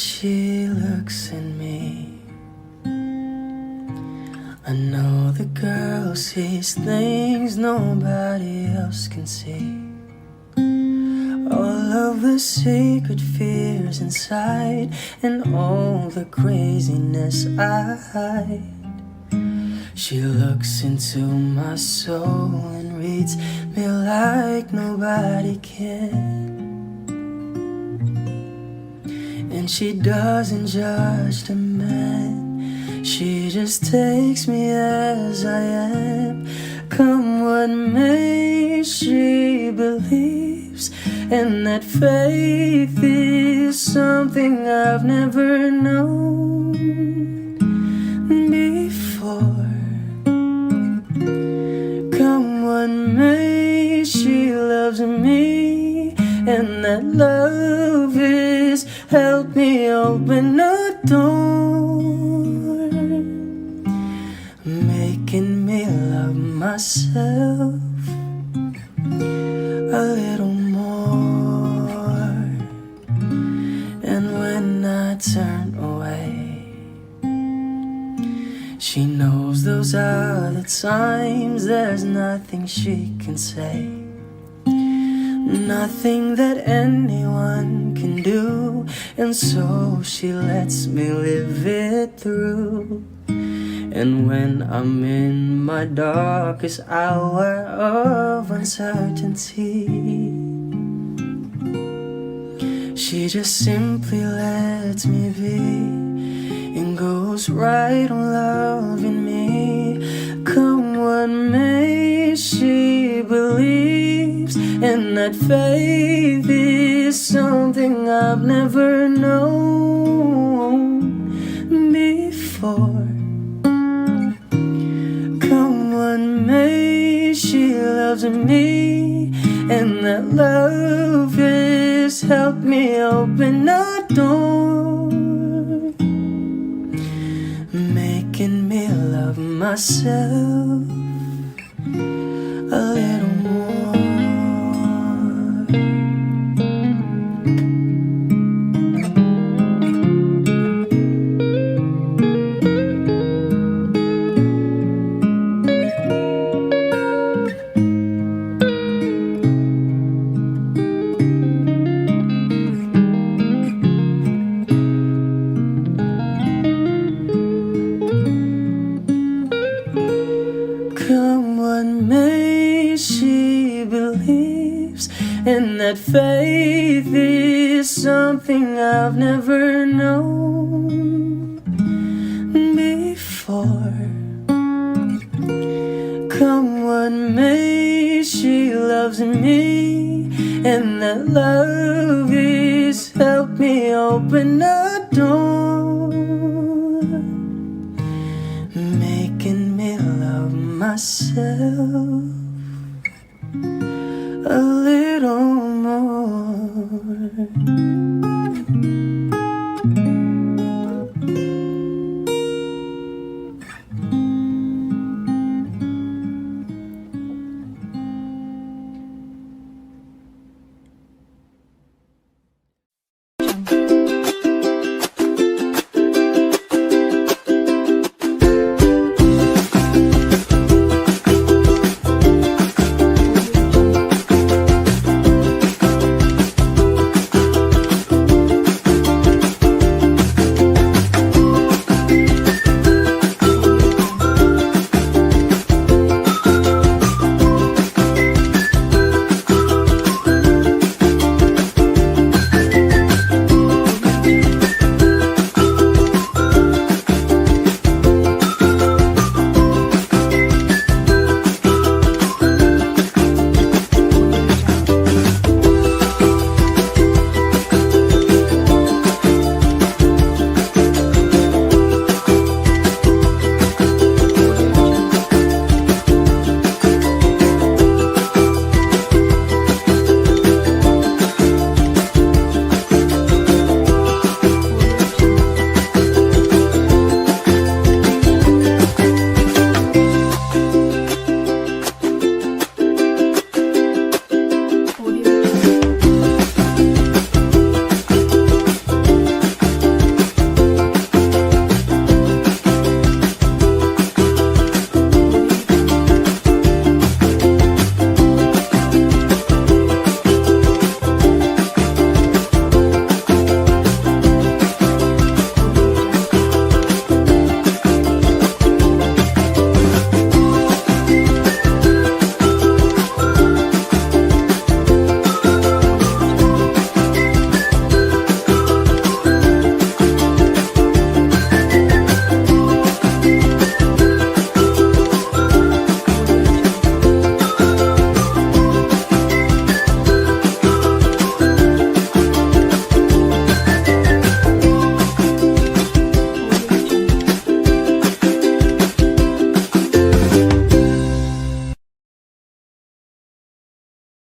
she looks at me, I know the girl sees things nobody else can see. All of the secret fears inside, and all the craziness I hide. She looks into my soul and reads me like nobody can. And she doesn't judge the man, she just takes me as I am. Come what may, she believes, and that faith is something I've never known before. Come what may, she loves me, and that love is help me open a door, making me love myself a little more. And when I turn away, she knows those are the times there's nothing she can say, nothing that anyone can do, and so she lets me live it through. And when I'm in my darkest hour of uncertainty, she just simply lets me be and goes right on loving me. Come what may, she believes, and that faith is something I've never known before. Come what may, she loves me, and that love has helped me open a door, making me love myself a little more. Come what may, she believes, and that faith is something I've never known before. Come what may, she loves me, and that love is helped me open a door, making me love myself a little